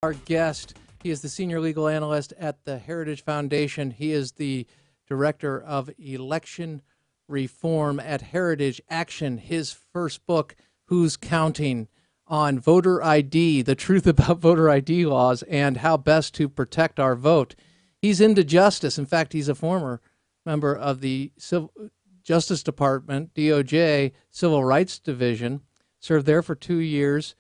Our guest, he is the senior legal analyst at the Heritage Foundation. He is the director of election reform at Heritage Action. His first book, Who's Counting, on voter ID, the truth about voter ID laws and how best to protect our vote. He's into justice. In fact, he's a former member of the Justice Department, DOJ, Civil Rights Division, served there for 2 years.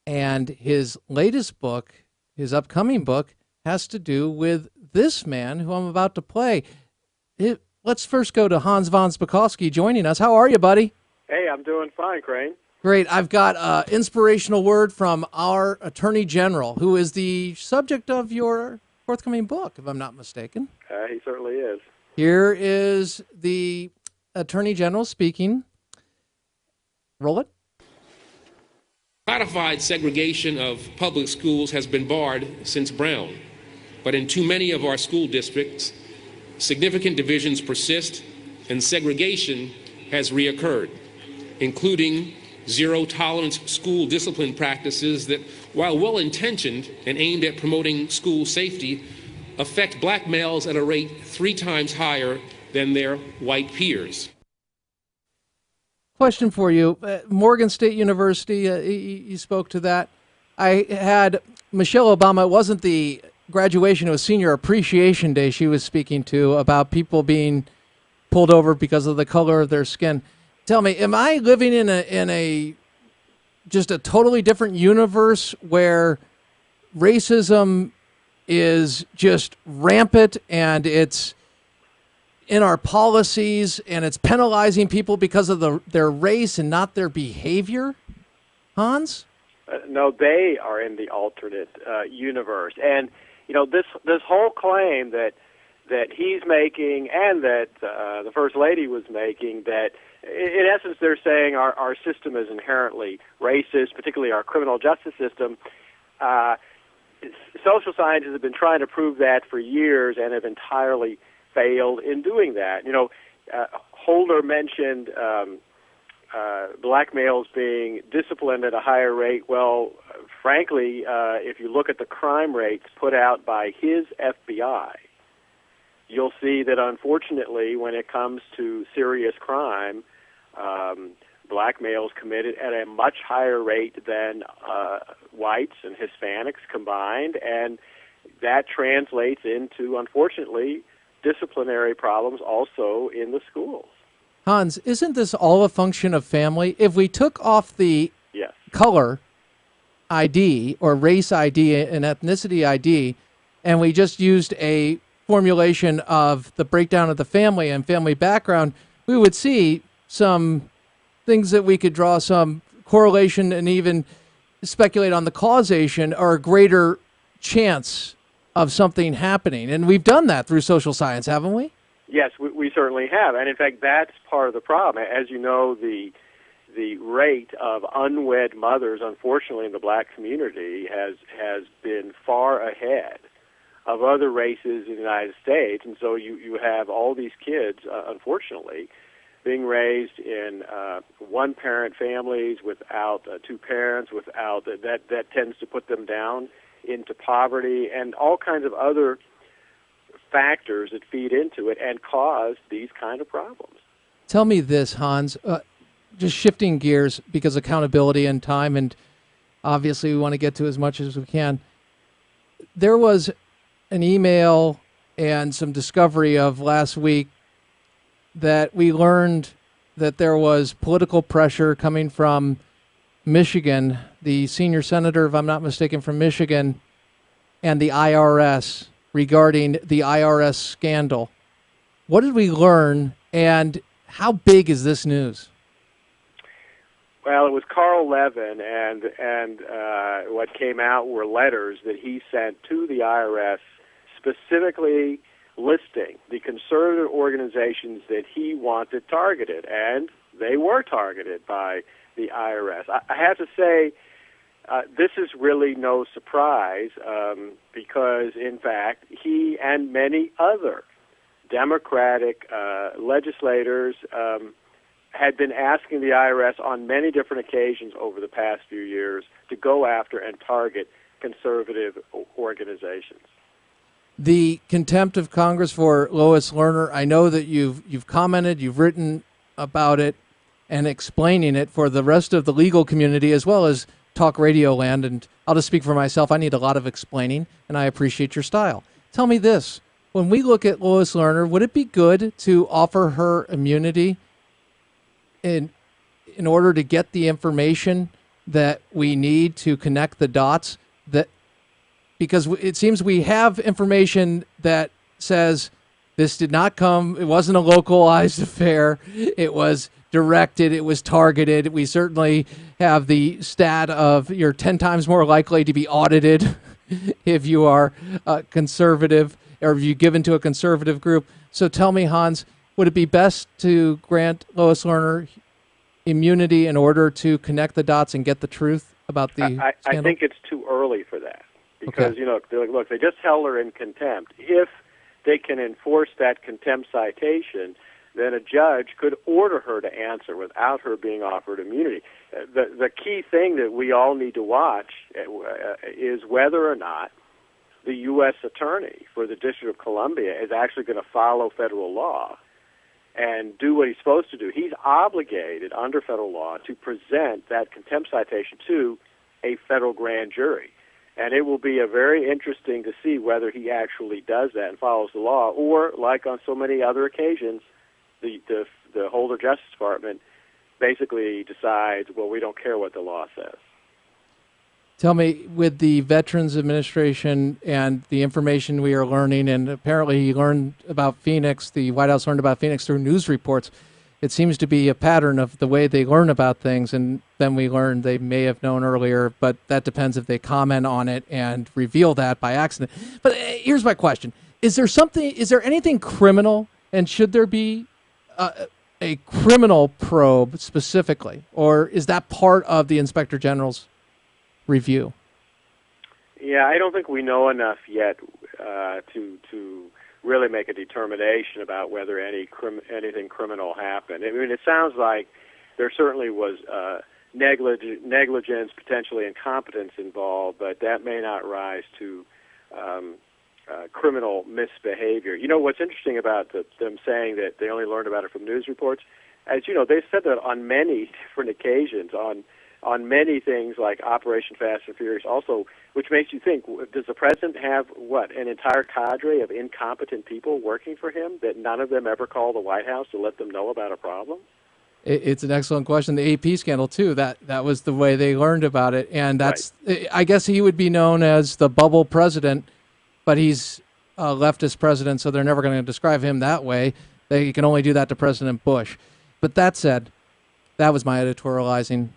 And his latest book, his upcoming book, has to do with this man who I'm about to play. Let's first go to Hans von Spakovsky joining us. How are you, buddy? Hey, I'm doing fine, Crane. Great. I've got an inspirational word from our Attorney General, who is the subject of your forthcoming book, if I'm not mistaken. He certainly is. Here is the Attorney General speaking. Roll it. Codified segregation of public schools has been barred since Brown, but in too many of our school districts, significant divisions persist and segregation has reoccurred, including zero-tolerance school discipline practices that, while well-intentioned and aimed at promoting school safety, affect black males at a rate 3 times higher than their white peers. Question for you. Morgan State University, you spoke to that. I had Michelle Obama. It wasn't the graduation, it was Senior Appreciation Day she was speaking to about people being pulled over because of the color of their skin. Tell me, am I living in a just a totally different universe where racism is just rampant and it's in our policies and it's penalizing people because of their race and not their behavior? Hans? No, they are in the alternate universe. And, you know, this whole claim that he's making and that the First Lady was making, that in essence they're saying our system is inherently racist, particularly our criminal justice system. Social scientists have been trying to prove that for years and have entirely failed in doing that. You know, Holder mentioned black males being disciplined at a higher rate. Well, frankly, if you look at the crime rates put out by his FBI, you'll see that unfortunately when it comes to serious crime, black males committed at a much higher rate than whites and Hispanics combined, and that translates into, unfortunately, disciplinary problems also in the schools. Hans, isn't this all a function of family? If we took off the Yes. color ID or race ID and ethnicity ID, and we just used a formulation of the breakdown of the family and family background, we would see some things that we could draw some correlation and even speculate on the causation or a greater chance of something happening. And we've done that through social science, haven't we? Yes, we certainly have. And in fact, that's part of the problem. As you know, the rate of unwed mothers, unfortunately, in the black community has been far ahead of other races in the United States. And so you have all these kids, unfortunately, being raised in one-parent families without 2 parents, without that tends to put them down into poverty and all kinds of other factors that feed into it and cause these kind of problems. Tell me this, Hans, just shifting gears because accountability and time, and obviously we want to get to as much as we can. There was an email and some discovery of last week that we learned that there was political pressure coming from Michigan, the senior senator, if I'm not mistaken, from Michigan, and the IRS regarding the IRS scandal. What did we learn, and how big is this news? Well, it was Carl Levin, and what came out were letters that he sent to the IRS specifically listing the conservative organizations that he wanted targeted, and they were targeted by the IRS. I have to say, this is really no surprise because, in fact, he and many other Democratic legislators had been asking the IRS on many different occasions over the past few years to go after and target conservative organizations. The contempt of Congress for Lois Lerner, I know that you've commented, you've written about it and explaining it for the rest of the legal community as well as talk radio land. And I'll just speak for myself. I need a lot of explaining, and I appreciate your style. Tell me this. When we look at Lois Lerner, would it be good to offer her immunity in order to get the information that we need to connect the dots? Because it seems we have information that says this did not come, it wasn't a localized affair, it was directed, it was targeted. We certainly have the stat of you're 10 times more likely to be audited if you are conservative or if you give into a conservative group. So tell me, Hans, would it be best to grant Lois Lerner immunity in order to connect the dots and get the truth about the scandal? I think it's too early for that. Because, Okay. Look, they just held her in contempt. If they can enforce that contempt citation, then a judge could order her to answer without her being offered immunity. The key thing that we all need to watch is whether or not the U.S. attorney for the District of Columbia is actually going to follow federal law and do what he's supposed to do. He's obligated under federal law to present that contempt citation to a federal grand jury. And it will be very interesting to see whether he actually does that and follows the law, or, like on so many other occasions, the Holder Justice Department basically decides, well, we don't care what the law says. Tell me, with the Veterans Administration and the information we are learning, and apparently he learned about Phoenix, the White House learned about Phoenix through news reports, it seems to be a pattern of the way they learn about things, and then we learn they may have known earlier, but that depends if they comment on it and reveal that by accident. But here's my question. Is there anything criminal, and should there be a criminal probe specifically, or is that part of the Inspector General's review? Yeah, I don't think we know enough yet to really make a determination about whether anything criminal happened. I mean, it sounds like there certainly was negligence, potentially incompetence involved, but that may not rise to criminal misbehavior. You know, what's interesting about them saying that they only learned about it from news reports, as you know, they said that on many different occasions, on many things like Operation Fast and Furious also, which makes you think, does the president have, an entire cadre of incompetent people working for him that none of them ever call the White House to let them know about a problem? It's an excellent question. The AP scandal, too, that was the way they learned about it. And that's, right. I guess he would be known as the bubble president, but he's a leftist president, so they're never going to describe him that way. They can only do that to President Bush. But that said, that was my editorializing.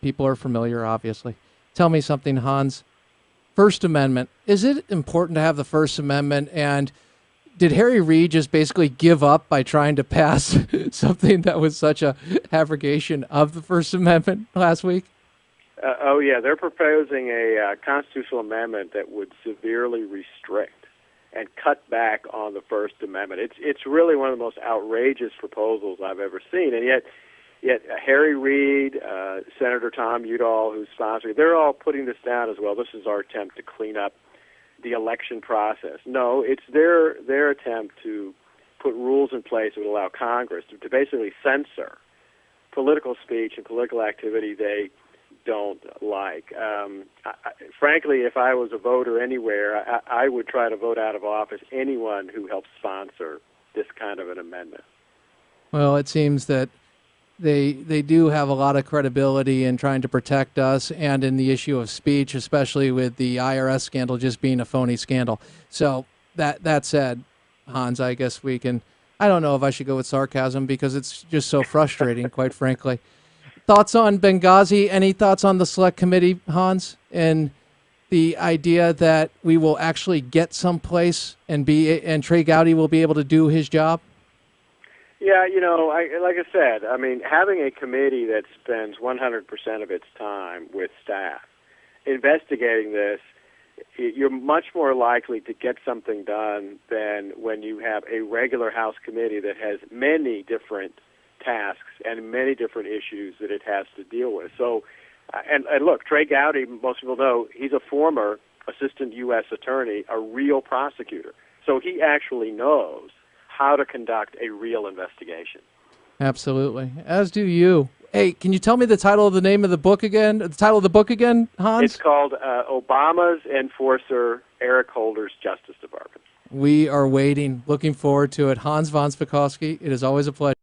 People are familiar, obviously. Tell me something, Hans. First Amendment. Is it important to have the First Amendment? And did Harry Reid just basically give up by trying to pass something that was such a abrogation of the First Amendment last week? Oh, yeah. They're proposing a constitutional amendment that would severely restrict and cut back on the First Amendment. It's really one of the most outrageous proposals I've ever seen. And yet Harry Reid, Senator Tom Udall, who's sponsoring, they're all putting this down as well. This is our attempt to clean up the election process. No, it's their attempt to put rules in place that would allow Congress to basically censor political speech and political activity they don't like. Frankly, if I was a voter anywhere, I would try to vote out of office anyone who helps sponsor this kind of an amendment. Well, it seems that they do have a lot of credibility in trying to protect us and in the issue of speech, especially with the IRS scandal just being a phony scandal. So that said, Hans, I guess we can, I don't know if I should go with sarcasm because it's just so frustrating, quite frankly. Thoughts on Benghazi? Any thoughts on the select committee, Hans, and the idea that we will actually get someplace and Trey Gowdy will be able to do his job? Yeah, like I said, I mean, having a committee that spends 100% of its time with staff investigating this, you're much more likely to get something done than when you have a regular House committee that has many different tasks and many different issues that it has to deal with. So, and look, Trey Gowdy, most people know, he's a former assistant U.S. attorney, a real prosecutor. So he actually knows how to conduct a real investigation. Absolutely. As do you. Hey, can you tell me the title of the book again, Hans? It's called Obama's Enforcer, Eric Holder's Justice Department. We are waiting. Looking forward to it. Hans von Spakovsky, it is always a pleasure.